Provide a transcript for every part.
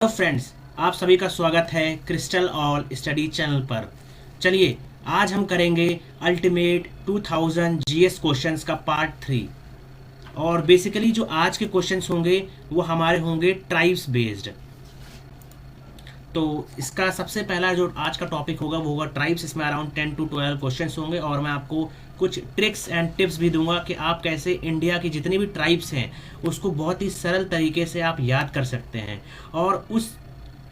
तो फ्रेंड्स, आप सभी का स्वागत है क्रिस्टल ऑल स्टडी चैनल पर। चलिए आज हम करेंगे अल्टीमेट 2000 जीएस क्वेश्चंस का पार्ट 3। और बेसिकली जो आज के क्वेश्चंस होंगे वो हमारे होंगे ट्राइब्स बेस्ड। तो इसका सबसे पहला जो आज का टॉपिक होगा वो होगा ट्राइब्स। इसमें अराउंड 10 to 12 क्वेश्चंस होंगे और मैं आपको कुछ ट्रिक्स एंड टिप्स भी दूंगा कि आप कैसे इंडिया की जितनी भी ट्राइब्स हैं उसको बहुत ही सरल तरीके से आप याद कर सकते हैं। और उस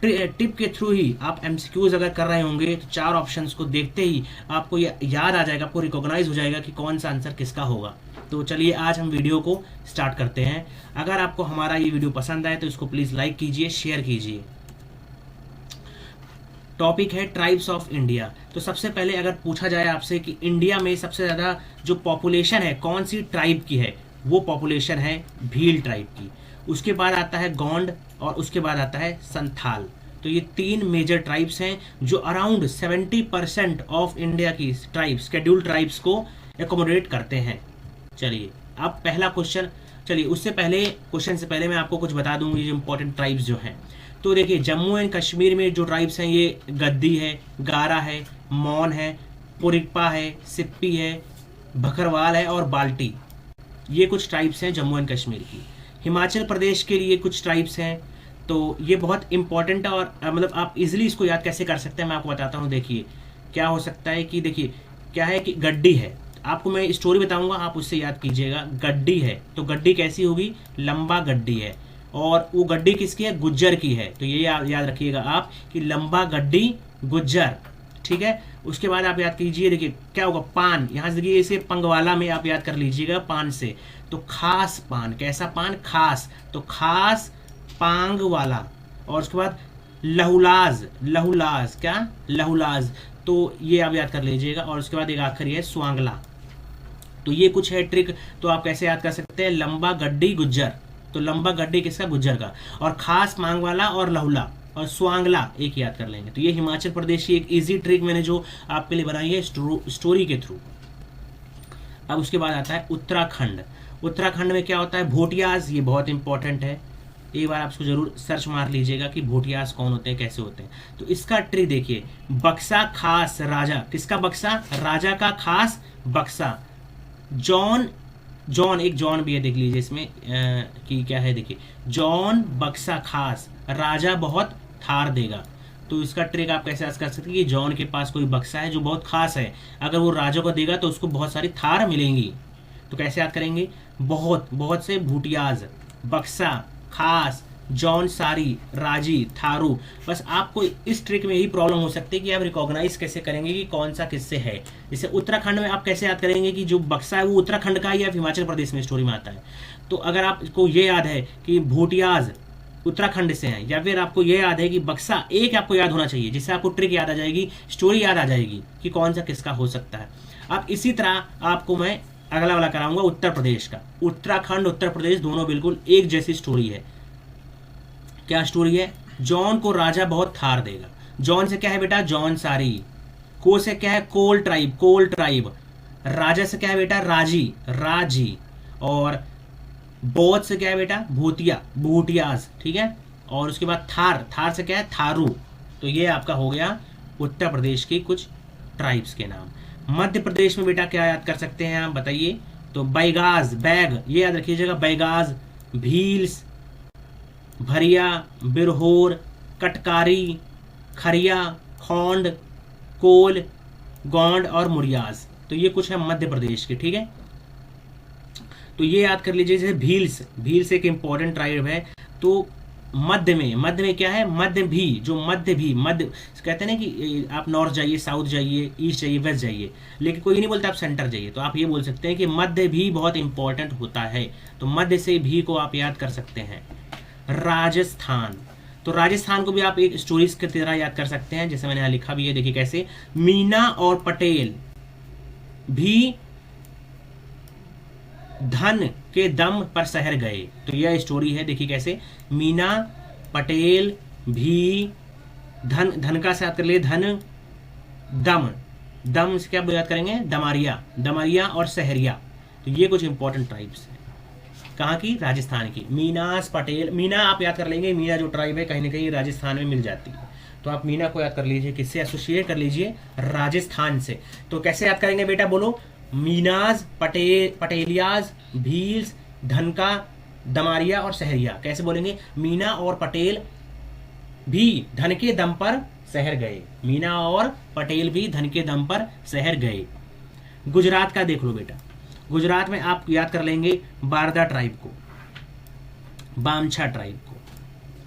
टिप के थ्रू ही आप एमसीक्यूज अगर कर रहे होंगे तो चार ऑप्शंस को देखते ही आपको याद आ जाएगा, आपको रिकॉग्नाइज हो जाएगा कि कौन सा आंसर किसका होगा। तो चलिए आज हम वीडियो को स्टार्ट करते हैं। अगर आपको हमारा ये वीडियो पसंद आए तो इसको प्लीज़ लाइक कीजिए, शेयर कीजिए। टॉपिक है ट्राइब्स ऑफ इंडिया। तो सबसे पहले अगर पूछा जाए आपसे कि इंडिया में सबसे ज़्यादा जो पॉपुलेशन है कौन सी ट्राइब की है, वो पॉपुलेशन है भील ट्राइब की। उसके बाद आता है गोंड और उसके बाद आता है संथाल। तो ये तीन मेजर ट्राइब्स हैं जो अराउंड 70% ऑफ इंडिया की ट्राइब्स, शेड्यूल्ड ट्राइब्स को एकोमोडेट करते हैं। चलिए अब पहला क्वेश्चन, चलिए उससे पहले क्वेश्चन से पहले मैं आपको कुछ बता दूंगी जो इंपॉर्टेंट ट्राइब्स जो हैं। तो देखिए जम्मू एंड कश्मीर में जो ट्राइब्स हैं ये गद्दी है, गारा है, मौन है, पुरिक्पा है, सिप्पी है, बकरवाल है और बाल्टी। ये कुछ ट्राइब्स हैं जम्मू एंड कश्मीर की। हिमाचल प्रदेश के लिए कुछ ट्राइब्स हैं। तो ये बहुत इंपॉर्टेंट है और मतलब आप इजीली इसको याद कैसे कर सकते हैं मैं आपको बताता हूँ। देखिए क्या हो सकता है कि देखिए क्या है कि गड्डी है, आपको मैं स्टोरी बताऊंगा, आप उससे याद कीजिएगा। गड्डी है तो गड्डी कैसी होगी, लंबा गड्डी है। और वो गड्डी किसकी है, गुज्जर की है। तो ये याद रखिएगा आप कि लंबा गड्डी गुज्जर, ठीक है। उसके बाद आप याद कीजिए, देखिए क्या होगा, पान। यहाँ से देखिए इसे पंगवाला में आप याद कर लीजिएगा पान से। तो खास पान, कैसा पान, खास, तो खास पांग वाला। और उसके बाद लहुलाज, लहुलाज क्या, लहुलाज, तो ये आप याद कर लीजिएगा। और उसके बाद एक आखिरी है स्वांगला। तो ये कुछ है ट्रिक। तो आप कैसे याद कर सकते हैं, लंबा गड्डी गुज्जर, तो लंबा गड्डी किसका, गुज्जर का, और खास मांग वाला और लहुला और स्वांगला एक याद कर लेंगे। तो ये हिमाचल प्रदेश की एक इजी ट्रिक मैंने जो आपके लिए बनाई है स्टोरी के थ्रू। अब उसके बाद आता है उत्तराखंड। उत्तराखंड में क्या होता है, भोटियाज। ये बहुत इंपॉर्टेंट है, एक बार आप इसको जरूर सर्च मार लीजिएगा कि भोटियाज कौन होते हैं, कैसे होते हैं। तो इसका ट्रिक देखिए, बक्सा खास राजा, किसका बक्सा, राजा का खास बक्सा। जॉन, जॉन एक जॉन भी है, देख लीजिए इसमें कि क्या है, देखिए जॉन बक्सा खास, राजा बहुत थार देगा। तो इसका ट्रिक आप कैसे याद कर सकते हैं कि जॉन के पास कोई बक्सा है जो बहुत खास है, अगर वो राजा को देगा तो उसको बहुत सारी थार मिलेंगी। तो कैसे याद करेंगे, बहुत, बहुत से भूटियाज, बक्सा, खास, जॉन सारी, राजी, थारू। बस आपको इस ट्रिक में यही प्रॉब्लम हो सकती है कि आप रिकॉग्नाइज कैसे करेंगे कि कौन सा किससे है। जैसे उत्तराखंड में आप कैसे याद करेंगे कि जो बक्सा है वो उत्तराखंड का है या हिमाचल प्रदेश में स्टोरी में आता है। तो अगर आपको ये याद है कि भूटियाज उत्तराखंड से हैं, या फिर आपको ये याद है कि बक्सा, एक आपको याद होना चाहिए जिससे आपको ट्रिक याद आ जाएगी, स्टोरी याद आ जाएगी कि कौन सा किसका हो सकता है। अब इसी तरह आपको मैं अगला वाला कराऊंगा उत्तर प्रदेश का। उत्तराखंड उत्तर प्रदेश दोनों बिल्कुल एक जैसी स्टोरी है। क्या स्टोरी है, जॉन को राजा बहुत थार देगा। जॉन से क्या है बेटा, जॉन सारी। को से क्या है, कोल ट्राइब, कोल ट्राइब। राजा से क्या है बेटा, राजी, राजी। और बोध से क्या है बेटा, भूतिया, भूटियाज, ठीक है। और उसके बाद थार, थार से क्या है, थारू। तो ये आपका हो गया उत्तर प्रदेश की कुछ ट्राइब्स के नाम। मध्य प्रदेश में बेटा क्या याद कर सकते हैं आप बताइए, तो बैगाज, बैग, ये याद रखिएगा, बैगाज, भील्स, भरिया, बिरहोर, कटकारी, खरिया, खोंड, कोल, गोंड और मुड़ियाज। तो ये कुछ है मध्य प्रदेश के, ठीक है। तो ये याद कर लीजिए। जैसे भील्स, भील्स एक इंपॉर्टेंट ट्राइब है। तो मध्य में क्या है, मध्य भी, जो मध्य भी, मध्य कहते हैं ना कि आप नॉर्थ जाइए, साउथ जाइए, ईस्ट जाइए, वेस्ट जाइए, लेकिन कोई नहीं बोलता आप सेंटर जाइए। तो आप ये बोल सकते हैं कि मध्य भी बहुत इंपॉर्टेंट होता है। तो मध्य से भी को आप याद कर सकते हैं। राजस्थान, तो राजस्थान को भी आप एक स्टोरीज की तरह याद कर सकते हैं, जैसे मैंने यहाँ लिखा भी है, देखिए कैसे, मीना और पटेल भी धन के दम पर शहर गए। तो यह स्टोरी है, देखिए कैसे, मीना पटेल भी धन, धन का से याद कर लिए, धन, दम, दम से क्या याद करेंगे, दमारिया, दमारिया और सहरिया। तो ये कुछ इंपॉर्टेंट ट्राइब्स हैं। कहाँ की? राजस्थान की। मीनास पटेल, मीना आप याद कर लेंगे, मीना जो ट्राइब है कहीं ना कहीं राजस्थान में मिल जाती है, तो आप मीना को याद कर लीजिए, किससे एसोसिएट कर लीजिए? राजस्थान से। तो कैसे याद करेंगे बेटा, बोलो? मीनाज, पटेलियाज, भील्स, धनका, दमारिया और सहरिया। कैसे बोलेंगे? मीना और पटेल भी धन के दम पर शहर गए। मीना और पटेल भी धन के दम पर शहर गए। गुजरात का देख लो बेटा, गुजरात में आप याद कर लेंगे बारदा ट्राइब को, बामछा ट्राइब को,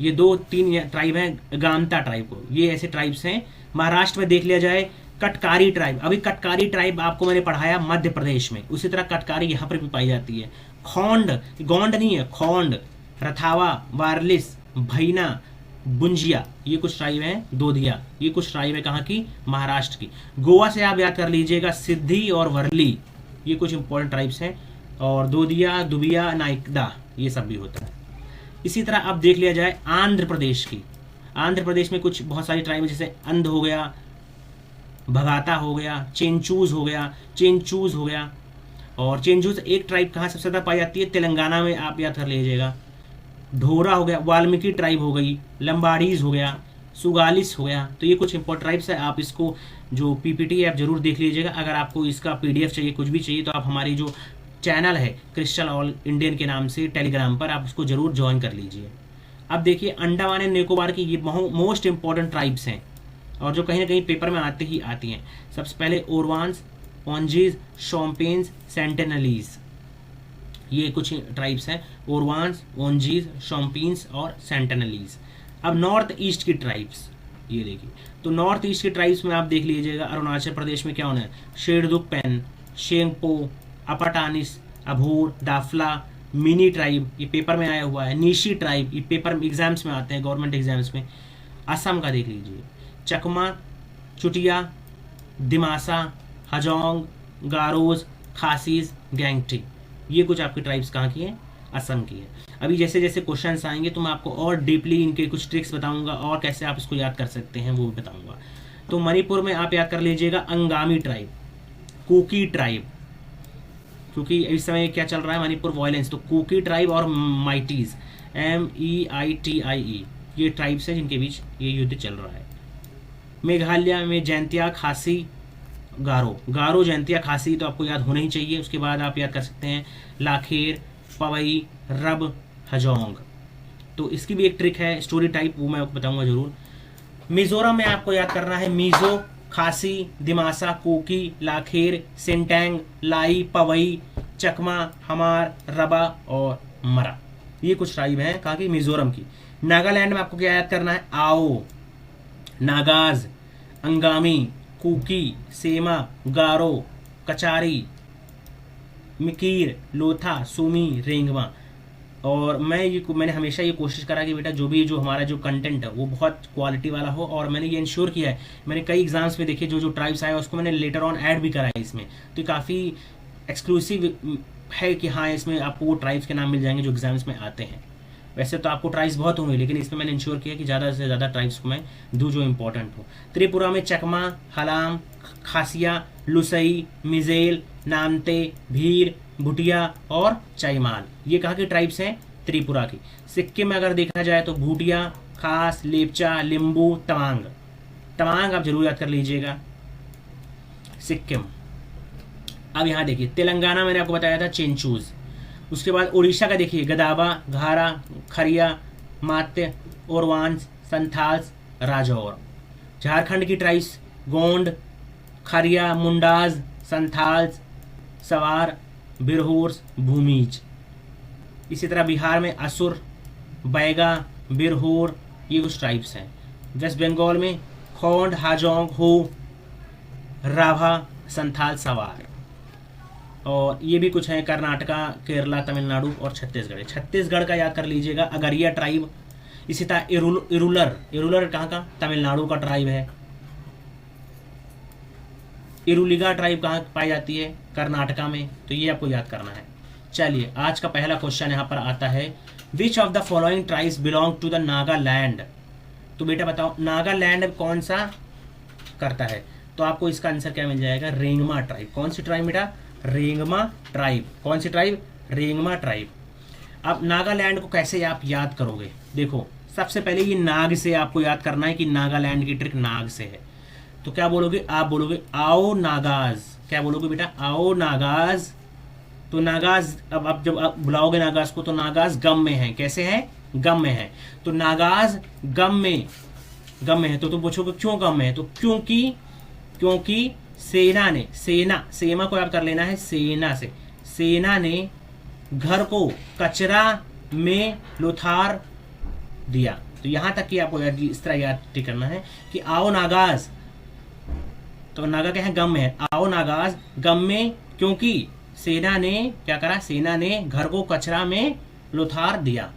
ये 2-3 ट्राइब हैं, गामता ट्राइब को, ये ऐसे ट्राइब्स हैं। महाराष्ट्र में देख लिया जाए कटकारी ट्राइब, अभी कटकारी ट्राइब आपको मैंने पढ़ाया मध्य प्रदेश में, उसी तरह कटकारी यहाँ पर भी पाई जाती है। खोंड, गोंड नहीं है, खोंड, रथावा, वारलिस, भैना, बुंजिया, ये कुछ ट्राइब हैं। दोधिया, ये कुछ ट्राइब है कहाँ की? महाराष्ट्र की। गोवा से आप याद कर लीजिएगा सिद्धि और वर्ली, ये कुछ इंपॉर्टेंट ट्राइब्स हैं। और दोदिया, दुबिया, नाइकदा, ये सब भी होता है। इसी तरह अब देख लिया जाए आंध्र प्रदेश की। आंध्र प्रदेश में कुछ बहुत सारी ट्राइब, जैसे अंध हो गया, भगाता हो गया, चेंचूज हो गया, चेंचूज हो गया। और चेंचूज एक ट्राइब कहाँ सबसे ज़्यादा पाई जाती है? तेलंगाना में, आप याद कर लीजिएगा। ढोरा हो गया, वाल्मीकि ट्राइब हो गई, लंबाड़ीज हो गया, सुगालिस हो गया। तो ये कुछ इंपॉर्टेंट ट्राइब्स है। आप इसको जो पीपीटी ऐप जरूर देख लीजिएगा। अगर आपको इसका पीडीएफ चाहिए, कुछ भी चाहिए, तो आप हमारी जो चैनल है क्रिस्टल ऑल इंडियन के नाम से टेलीग्राम पर, आप उसको जरूर ज्वाइन कर लीजिए। अब देखिए अंडमान एंड निकोबार की ये मोस्ट इंपॉर्टेंट ट्राइब्स हैं और जो कहीं ना कहीं पेपर में आती ही आती हैं। सबसे पहले ओरवान्स, ओंजीज, शोम्पेन्स, सेंटेनलीज, ये कुछ ट्राइब्स हैं। ओरवान्स, ओंजीज, शोम्पेन्स और सेंटेनलीज। अब नॉर्थ ईस्ट की ट्राइब्स, ये देखिए, तो नॉर्थ ईस्ट की ट्राइब्स में आप देख लीजिएगा अरुणाचल प्रदेश में क्या होना है? शेरदुकपेन, शेंगपो, अपटानिस, अभोर, दाफला, मिनी ट्राइब, ये पेपर में आया हुआ है। नीशी ट्राइब, ये पेपर एग्जाम्स में आते हैं, गवर्नमेंट एग्जाम्स में। असम का देख लीजिए, चकमा, चुटिया, दिमासा, हजोंग, गारोज, खासीज, गैंगटी, ये कुछ आपकी ट्राइब्स कहाँ की हैं? असम की है। अभी जैसे जैसे क्वेश्चंस आएंगे तो मैं आपको और डीपली इनके कुछ ट्रिक्स बताऊंगा और कैसे आप इसको याद कर सकते हैं वो भी बताऊंगा। तो मणिपुर में आप याद कर लीजिएगा अंगामी ट्राइब, कुकी ट्राइब, क्योंकि इस समय क्या चल रहा है? मणिपुर वायलेंस, तो कुकी ट्राइब और माइटीज, MEITIE, ये ट्राइब्स हैं जिनके बीच ये युद्ध चल रहा है। मेघालय में जैंतिया, खासी, गारो, गारो, जैंतिया, खासी तो आपको याद होना ही चाहिए। उसके बाद आप याद कर सकते हैं लाखेर, पवई, रब, हजोंग। तो इसकी भी एक ट्रिक है, स्टोरी टाइप, वो मैं आपको बताऊंगा जरूर। मिजोरम में आपको याद करना है मिजो, खासी, दिमासा, कुकी, लाखेर, सिंटैंग, लाई, पवई, चकमा, हमार, रबा और मरा, ये कुछ ट्राइब हैं कहाँ की? मिजोरम की। नागालैंड में आपको क्या याद करना है? आओ, नागाज, अंगामी, कुकी, सेमा, गारो, कचारी, मिकीर, लोथा, सुमी, रेंगमा। और मैंने हमेशा ये कोशिश करा कि बेटा जो हमारा जो कंटेंट है वो बहुत क्वालिटी वाला हो, और मैंने ये इंश्योर किया है। मैंने कई एग्जाम्स में देखे जो ट्राइब्स आए उसको मैंने लेटर ऑन ऐड भी करा है इसमें, तो काफ़ी एक्सक्लूसिव है कि हाँ इसमें आपको वो ट्राइब्स के नाम मिल जाएंगे जो एग्जाम्स में आते हैं। वैसे तो आपको ट्राइब्स बहुत होंगे, लेकिन इसमें मैंने इंश्योर किया कि ज़्यादा से ज़्यादा ट्राइब्स को मैं दूँ जो इंपॉर्टेंट हो। त्रिपुरा में चकमा, हलाम, खासिया, लुसई, मिजेल, नामते, भीर, भूटिया और चाईमाल, ये कहाँ की ट्राइब्स हैं? त्रिपुरा की। सिक्किम में अगर देखा जाए तो भूटिया, खास, लेपचा, लिम्बू, तवांग, तवांग आप जरूर याद कर लीजिएगा, सिक्किम। अब यहाँ देखिए तेलंगाना मैंने आपको बताया था चेंचूज। उसके बाद उड़ीसा का देखिए गदाबा, घारा, खरिया, मात्य, ओरवांस, संथाल्स, राजौर। झारखंड की ट्राइब्स गोंड, खरिया, मुंडाज, संथाल्स, सवार, बिरहोर्स, भूमीज। इसी तरह बिहार में असुर, बैगा, बिरहोर, ये कुछ ट्राइब्स हैं। वेस्ट बंगाल में खोंड, हाजोंग, हो, राभा, संथाल, सवार। और ये भी कुछ है कर्नाटका, केरला, तमिलनाडु और छत्तीसगढ़। छत्तीसगढ़ का याद कर लीजिएगा अगरिया ट्राइब। इसी तरह इरुलर कहाँ का? तमिलनाडु का ट्राइब है। इरुलिगा ट्राइब कहाँ पाई जाती है? कर्नाटका में। तो ये आपको याद करना है। चलिए आज का पहला क्वेश्चन यहाँ पर आता है, which of the following tribes belong to the Nagaland. तो बेटा बताओ नागालैंड कौन सा करता है? तो आपको इसका आंसर क्या मिल जाएगा? रेंगमा ट्राइब। कौन सी ट्राइब बेटा? रेंगमा ट्राइब। कौन सी ट्राइब? रेंगमा ट्राइब। अब नागालैंड को कैसे आप याद करोगे? देखो, सबसे पहले ये नाग से आपको याद करना है कि नागालैंड की ट्रिक नाग से है। तो क्या बोलोगे? आप बोलोगे आओ नागाज। क्या बोलोगे बेटा? आओ नागाज। तो नागाज, अब जब आप बुलाओगे नागाज को तो नागाज गम में है। कैसे है? गम में है। तो नागाज गम में है। तो तुम पूछोगे क्यों गम में है? तो क्योंकि सेना ने, सेना को याद कर लेना है, सेना से, सेना ने घर को कचरा में लुथार दिया। तो यहां तक कि आपको इस तरह याद करना है कि आओ नागाज, तो नागा क्या है? गम में है। आओ नागाज गम में, क्योंकि सेना ने क्या करा? सेना ने घर को कचरा में लुथार दिया।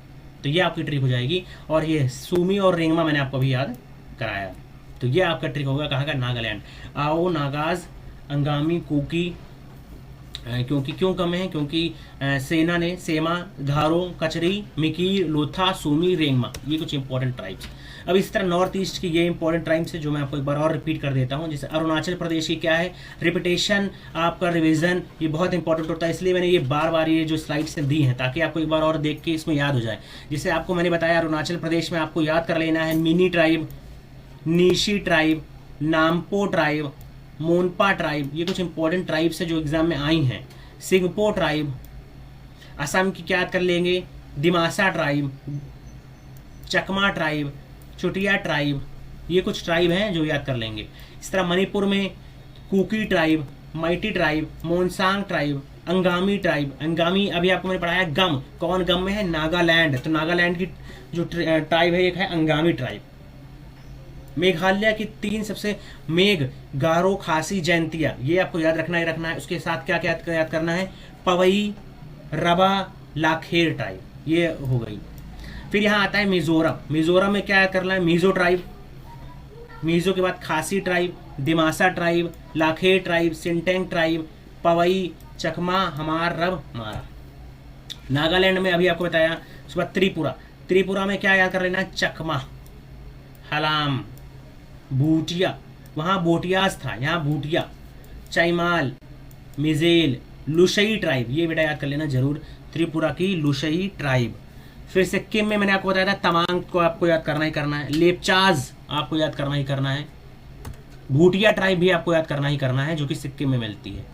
तो ये आपकी ट्रिक हो जाएगी। और ये सूमी और रेंगमा मैंने आपको भी याद कराया। तो ये आपका ट्रिक होगा कहाँ का? नागालैंड। आओ नागाज अंगामी कुकी, क्योंकि क्यों कम है? क्योंकि सेना ने, सेमा, घारो, कचरी, मिकी, लोथा, सूमी, रेंगमा, ये कुछ इंपॉर्टेंट ट्राइब्स। अब इस तरह नॉर्थ ईस्ट की ये इंपॉर्टेंट ट्राइब्स है जो मैं आपको एक बार और रिपीट कर देता हूँ। जैसे अरुणाचल प्रदेश की क्या है? रिपीटेशन, आपका रिवीजन, ये बहुत इंपॉर्टेंट होता है। इसलिए मैंने ये बार बार ये जो स्लाइड्स दी हैं ताकि आपको एक बार और देख के इसमें याद हो जाए। जैसे आपको मैंने बताया अरुणाचल प्रदेश में आपको याद कर लेना है मिनी ट्राइब, नीशी ट्राइब, नामपो ट्राइब, मोनपा ट्राइब, ये कुछ इंपॉर्टेंट ट्राइब्स है जो एग्जाम में आई हैं। सिंगपो ट्राइब, असम की क्या याद कर लेंगे? दिमासा ट्राइब, चकमा ट्राइब, चुटिया ट्राइब, ये कुछ ट्राइब हैं जो याद कर लेंगे। इस तरह मणिपुर में Kuki tribe, Meitei tribe, Monsang tribe, Angami tribe. Angami अभी आपको मैंने पढ़ाया गम, कौन गम में है? नागालैंड। तो नागालैंड की जो ट्राइब है एक है अंगामी ट्राइब। मेघालय की 3 सबसे मेघ, गारो, खासी, जैंतिया, ये आपको याद रखना है। उसके साथ क्या क्या याद करना है? पवई, रबा, लाखेर ट्राइब, ये हो गई। फिर यहाँ आता है मिजोरम। मिजोरम में क्या याद करना है? मिजो ट्राइब, मिजो के बाद खासी ट्राइब, दिमासा ट्राइब, लाखेर ट्राइब, सिंटेंग ट्राइब, पवई, चकमा, हमार, रब, मारा। नागालैंड में अभी आपको बताया। उसके बाद त्रिपुरा में क्या याद कर लेना है? चकमा, हलाम, भूटिया, वहाँ बोटियास था, यहाँ भूटिया, चाइमाल, मिजेल, लुशई ट्राइब, ये बेटा याद कर लेना जरूर, त्रिपुरा की लुशई ट्राइब। फिर सिक्किम में मैंने आपको बताया था तमांग को आपको याद करना ही करना है, लेपचाज आपको याद करना ही करना है, भूटिया ट्राइब भी आपको याद करना ही करना है जो कि सिक्किम में मिलती है।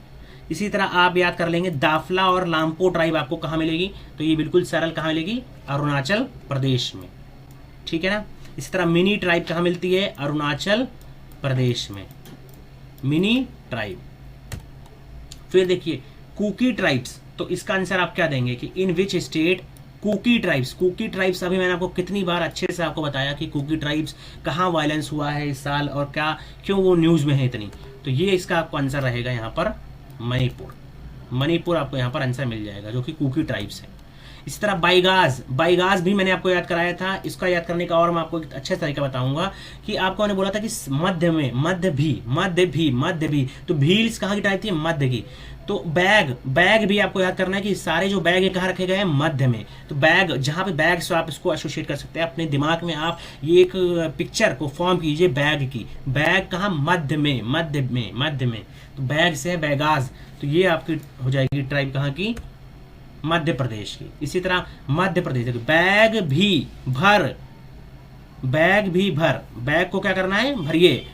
इसी तरह आप याद कर लेंगे दाफला और लामपो ट्राइब आपको कहाँ मिलेगी? तो ये बिल्कुल सरल कहाँ मिलेगी? अरुणाचल प्रदेश में, ठीक है ना। इसी तरह मिनी ट्राइब कहाँ मिलती है? अरुणाचल प्रदेश में, मिनी ट्राइब। फिर देखिए कुकी ट्राइब्स, तो इसका आंसर आप क्या देंगे कि in which state Kuki tribes. Kuki tribes अभी मैंने आपको कितनी बार अच्छे से आपको बताया कि कुकी ट्राइब्स कहाँ वायलेंस हुआ है इस साल और क्या, क्यों वो न्यूज में है इतनी। तो ये इसका आपको आंसर रहेगा यहाँ पर मणिपुर आपको यहाँ पर आंसर मिल जाएगा जो कि कुकी ट्राइब्स है। इसी तरह बाइगाज भी मैंने आपको याद कराया था। इसका याद करने का और मैं आपको एक अच्छा तरीका बताऊंगा कि आपको मैंने बोला था कि मध्य भी, तो भील्स कहाँ की टाइप थी? मध्य की। तो बैग भी आपको याद करना है कि सारे जो बैग है कहाँ रखे गए हैं? मध्य में। तो बैग, जहाँ पे बैग से आप इसको एसोसिएट कर सकते हैं अपने दिमाग में। आप ये एक पिक्चर को फॉर्म कीजिए बैग की। बैग कहाँ? मध्य में। तो बैग से है बैगाज। तो ये आपकी हो जाएगी ट्राइब कहाँ की? मध्य प्रदेश की। इसी तरह मध्य प्रदेश, बैग भी भर, बैग को क्या करना है? भरिए।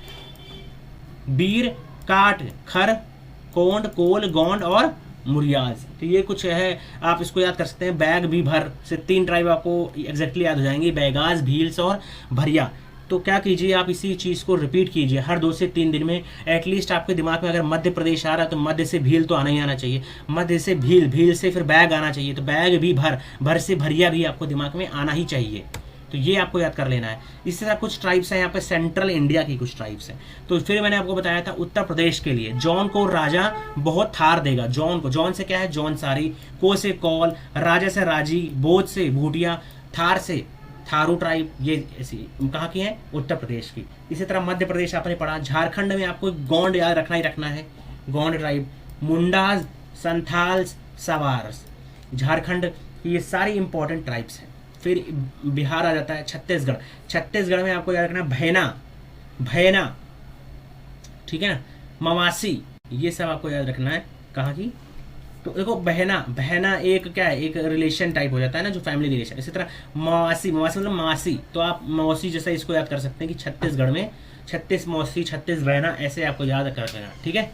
बीर, काट, खर, कोंड, कोल, गोंड और मुरियाज। तो ये कुछ है, आप इसको याद कर सकते हैं। बैग भी भर से 3 ट्राइब आपको एग्जैक्टली याद हो जाएंगी, बैगाज, भील्स और भरिया। तो क्या कीजिए, आप इसी चीज़ को रिपीट कीजिए हर 2 से 3 दिन में। एटलीस्ट आपके दिमाग में अगर मध्य प्रदेश आ रहा है तो मध्य से भील तो आना ही आना चाहिए, मध्य से भील से फिर बैग आना चाहिए, तो बैग भी भर से भरिया भी आपको दिमाग में आना ही चाहिए। तो ये आपको याद कर लेना है। इसी तरह कुछ ट्राइब्स हैं यहाँ पे, सेंट्रल इंडिया की कुछ ट्राइब्स हैं। तो फिर मैंने आपको बताया था उत्तर प्रदेश के लिए, जॉन को राजा बहुत थार देगा। जॉन से क्या है? जॉन सारी, को से कौल, राजा से राजी, बोध से भूटिया, थार से थारू ट्राइब, ये ऐसी कहाँ की है? उत्तर प्रदेश की। इसी तरह मध्य प्रदेश आपने पढ़ा। झारखंड में आपको गोंड याद रखना ही रखना है, गोंड ट्राइब, मुंडाज, संथाल्स, सवार्स, झारखंड की ये सारी इंपॉर्टेंट ट्राइब्स हैं। फिर बिहार आ जाता है, छत्तीसगढ़ में आपको याद रखना भैना, ठीक है ना, मवासी, ये सब आपको याद रखना है कहाँ की? तो देखो बहना, बहना एक क्या है, एक रिलेशन टाइप हो जाता है ना, जो फैमिली रिलेशन। इसी तरह मवासी, मवासी मतलब मासी, तो आप मौसी जैसा इसको याद कर सकते हैं कि छत्तीसगढ़ में 36 मौसी, 36 बहना, ऐसे आपको याद कर देना, ठीक है।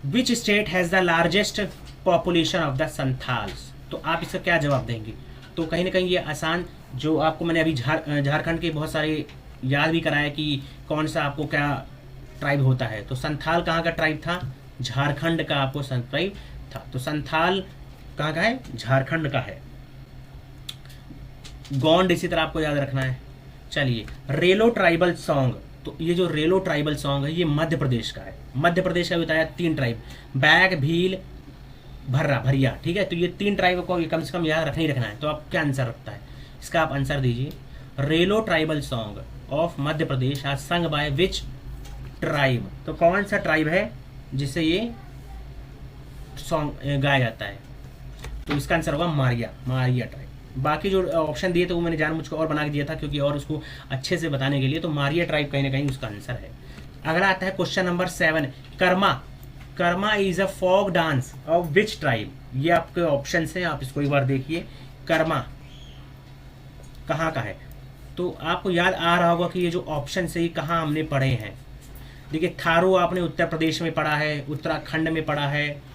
Which state has the largest population of the Santhals, तो आप इसका क्या जवाब देंगे। तो कहीं ना कहीं ये आसान, जो आपको मैंने अभी झारखंड के बहुत सारे याद भी कराया कि कौन सा आपको क्या ट्राइब होता है। तो संथाल कहाँ का ट्राइब था, झारखंड का आपको ट्राइब था। तो संथाल कहाँ का है, झारखंड का है। गोंड इसी तरह आपको याद रखना है। चलिए, रेलो ट्राइबल सॉन्ग, तो ये जो रेलो ट्राइबल सॉन्ग है ये मध्य प्रदेश का है। मध्य प्रदेश का बताया 3 ट्राइब, बैग, भील, भर्रा, भरिया, ठीक है। तो ये 3 ट्राइब को कम से कम याद रखना ही रखना है। तो आप क्या आंसर रखता है इसका, आप आंसर दीजिए। Relo tribal song of Madhya Pradesh are sung by which tribe, तो कौन सा ट्राइब है जिससे ये सॉन्ग गाया जाता है। तो इसका आंसर होगा मारिया, मारिया ट्राइब। बाकी जो ऑप्शन दिए थे वो मैंने जानबूझ के और बना के दिया था क्योंकि और उसको अच्छे से बताने के लिए। तो मारिया ट्राइब कहीं ना कहीं उसका आंसर है। अगला आता है question number 7, Karma. Karma is a folk dance of which tribe, ये आपके ऑप्शन है, आप इसको एक बार देखिए। कर्मा कहाँ का है, तो आपको याद आ रहा होगा कि ये जो ऑप्शन से ही कहाँ हमने पढ़े हैं। देखिए, थारू आपने उत्तर प्रदेश में पढ़ा है, उत्तराखंड में पढ़ा है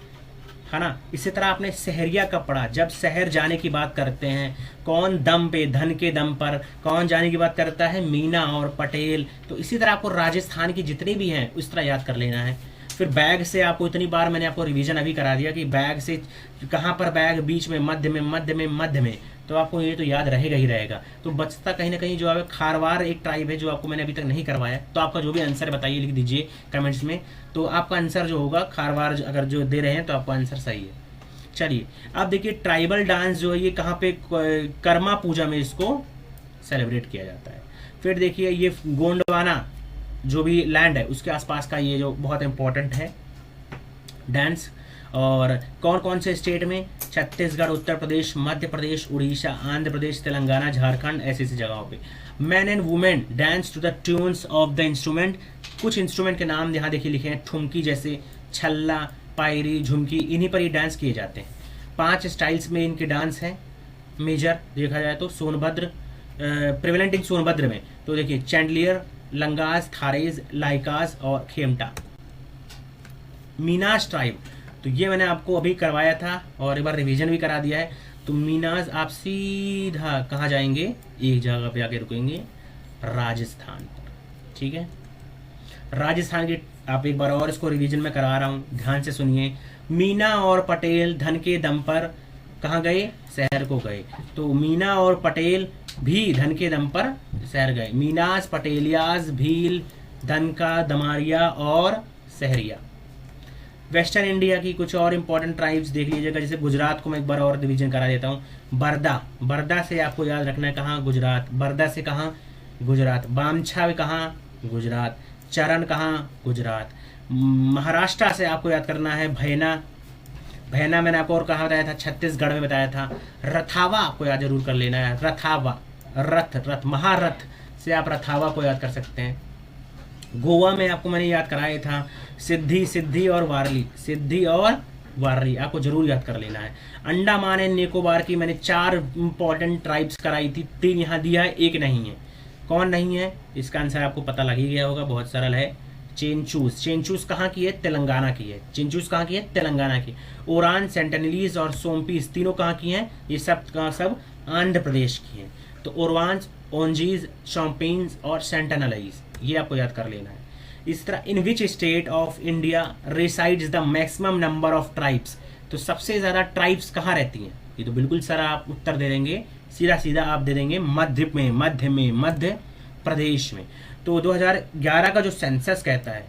ना। इसी तरह आपने सहरिया कब पढ़ा, जब शहर जाने की बात करते हैं, कौन दम पे, धन के दम पर कौन जाने की बात करता है, मीना और पटेल। तो इसी तरह आपको राजस्थान की जितनी भी हैं उस तरह याद कर लेना है। फिर बैग से आपको इतनी बार मैंने आपको रिवीजन अभी करा दिया कि बैग से कहाँ पर बैग, बीच में, मध्य में, मध्य में, मध्य में, तो आपको ये तो याद रहेगा ही रहेगा। तो बचता कहीं ना कहीं जो है खारवार एक ट्राइब है जो आपको मैंने अभी तक नहीं करवाया। तो आपका जो भी आंसर बताइए, लिख दीजिए कमेंट्स में। तो आपका आंसर जो होगा खारवार अगर जो दे रहे हैं तो आपका आंसर सही है। चलिए, अब देखिए ट्राइबल डांस जो है ये कहाँ पे, कर्मा पूजा में इसको सेलिब्रेट किया जाता है। फिर देखिए ये गोंडवाना जो भी लैंड है उसके आसपास का ये जो बहुत इंपॉर्टेंट है डांस। और कौन कौन से स्टेट में, छत्तीसगढ़, उत्तर प्रदेश, मध्य प्रदेश, उड़ीसा, आंध्र प्रदेश, तेलंगाना, झारखंड, ऐसी जगहों पे। Man and women dance to the tunes of the instrument. कुछ इंस्ट्रूमेंट के नाम यहाँ देखिए लिखे हैं, ठुमकी जैसे, छल्ला, पायरी, झुमकी, इन्हीं पर ही डांस किए जाते हैं। 5 स्टाइल्स में इनके डांस हैं। मेजर देखा जाए तो सोनभद्र, प्रिवेलेंट इन सोनभद्र में तो देखिए चैंडलियर, लंगास, थारेज, लाइकास और खेमटा। मीनास ट्राइब, तो ये मैंने आपको अभी करवाया था और एक बार रिवीजन भी करा दिया है। तो मीनास आप सीधा कहाँ जाएंगे, एक जगह पे आके रुकेंगे, राजस्थान पर, ठीक है। राजस्थान की आप एक बार और इसको रिवीजन में करा रहा हूँ, ध्यान से सुनिए। मीना और पटेल धन के दम पर कहाँ गए, शहर को गए। तो मीना और पटेल भी धन के दम पर शहर गए। मीनास, पटेलियास, भील, धन का, दमारिया और सहरिया। वेस्टर्न इंडिया की कुछ और इंपॉर्टेंट ट्राइब्स देख लीजिएगा, जैसे गुजरात को मैं एक बार और डिवीजन करा देता हूँ। बरदा, बरदा से आपको याद रखना है कहाँ, गुजरात। बरदा से कहाँ, गुजरात। बामछा कहाँ, गुजरात। चरण कहाँ, गुजरात। महाराष्ट्र से आपको याद करना है भैना, भैना मैंने आपको और कहाँ बताया था, छत्तीसगढ़ में बताया था। रथावा आपको याद जरूर कर लेना है, रथावा, रथ, रथ, महारथ से आप रथावा को याद कर सकते हैं। गोवा में आपको मैंने याद कराया था सिद्धि, सिद्धि और वारली, सिद्धि और वारली आपको जरूर याद कर लेना है। अंडमान एंड निकोबार की मैंने 4 इंपॉर्टेंट ट्राइब्स कराई थी, 3 यहाँ दिया है, 1 नहीं है। कौन नहीं है, इसका आंसर आपको पता लग ही गया होगा, बहुत सरल है। चेंचूस, चेंचूस कहाँ की है, तेलंगाना की है। चेंचूस कहाँ की है, तेलंगाना की। ओरान, सेंटेनलीज और सोमपीस तीनों कहाँ की हैं, ये सब का सब आंध्र प्रदेश की हैं। तो ओरवान्स, ओंजीज, शॉम्पीन्स और सेंटेनलीज ये आपको याद कर लेना है। इस तरह in which state of India resides the maximum number of tribes, तो सबसे ज़्यादा ट्राइब्स कहाँ रहती हैं, ये तो बिल्कुल सारा आप उत्तर दे देंगे, सीधा सीधा आप दे देंगे मध्य में, मध्य में, मध्य प्रदेश में। तो 2011 का जो सेंसस कहता है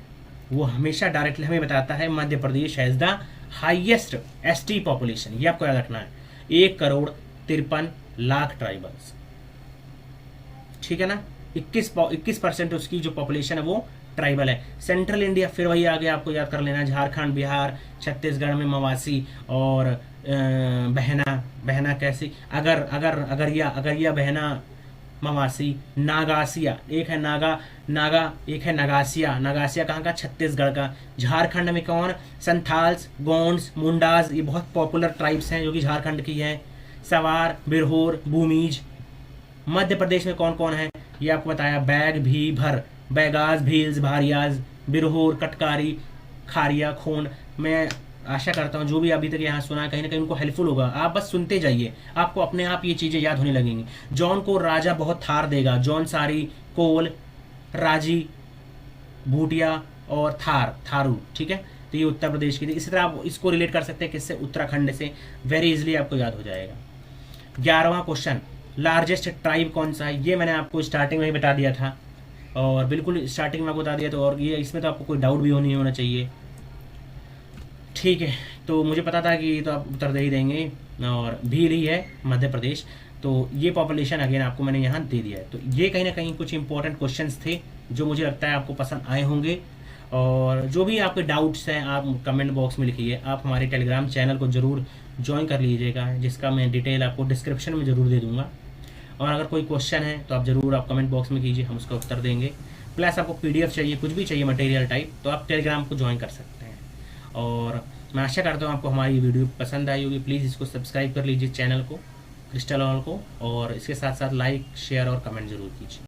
वो हमेशा डायरेक्टली हमें बताता है Madhya Pradesh has the highest ST population, ये आपको याद रखना है। 1,53,00,000 ट्राइबल्स, ठीक है ना। 21% उसकी जो पॉपुलेशन है वो ट्राइबल है। सेंट्रल इंडिया फिर वही आगे आपको याद कर लेना, झारखंड, बिहार, छत्तीसगढ़ में मवासी और बहना, बहना कैसी, अगरिया, बहना, मवासी। नागासिया, एक है नागा, एक है नगासिया। नगासिया कहाँ का? छत्तीसगढ़ का। झारखंड में कौन? संथाल्स, गोंड्स, मुंडाज, ये बहुत पॉपुलर ट्राइब्स हैं जो कि झारखंड की हैं। सवार, बिरहोर, भूमिज। मध्य प्रदेश में कौन कौन है ये आपको बताया। बैग, भी, भर, बैगाज, भील्स, भारियाज, बिरहोर, कटकारी, खारिया, खोंड। मैं आशा करता हूँ जो भी अभी तक यहाँ सुना कहीं ना कहीं उनको हेल्पफुल होगा। आप बस सुनते जाइए, आपको अपने आप ये चीज़ें याद होने लगेंगी। जॉन को राजा बहुत थार देगा। जॉन सारी, कोल, राजी, भूटिया और थारू, ठीक है। तो ये उत्तर प्रदेश की थी। इसी तरह आप इसको रिलेट कर सकते हैं किससे? उत्तराखंड से। वेरी इजिली आपको याद हो जाएगा। 11वां क्वेश्चन, लार्जेस्ट ट्राइब कौन सा है? ये मैंने आपको स्टार्टिंग में ही बता दिया था, और बिल्कुल स्टार्टिंग में आपको बता दिया। तो और ये इसमें तो आपको कोई डाउट भी नहीं होना चाहिए, ठीक है। तो मुझे पता था कि तो आप उत्तर दे ही देंगे, और भील ही है मध्य प्रदेश। तो ये पॉपुलेशन अगेन आपको मैंने यहाँ दे दिया है। तो ये कहीं ना कहीं कुछ इंपॉर्टेंट क्वेश्चंस थे जो मुझे लगता है आपको पसंद आए होंगे। और जो भी आपके डाउट्स हैं आप कमेंट बॉक्स में लिखिए। आप हमारे टेलीग्राम चैनल को ज़रूर ज्वाइन कर लीजिएगा, जिसका मैं डिटेल आपको डिस्क्रिप्शन में ज़रूर दे दूँगा। और अगर कोई क्वेश्चन है तो आप ज़रूर आप कमेंट बॉक्स में कीजिए, हम उसका उत्तर देंगे। प्लस आपको PDF चाहिए, कुछ भी चाहिए मटेरियल टाइप, तो आप टेलीग्राम को ज्वाइन कर सकते हैं। और मैं आशा करता हूँ आपको हमारी वीडियो पसंद आई होगी। प्लीज़ इसको सब्सक्राइब कर लीजिए चैनल को, क्रिस्टल ऑल को, और इसके साथ साथ लाइक, शेयर और कमेंट ज़रूर कीजिए।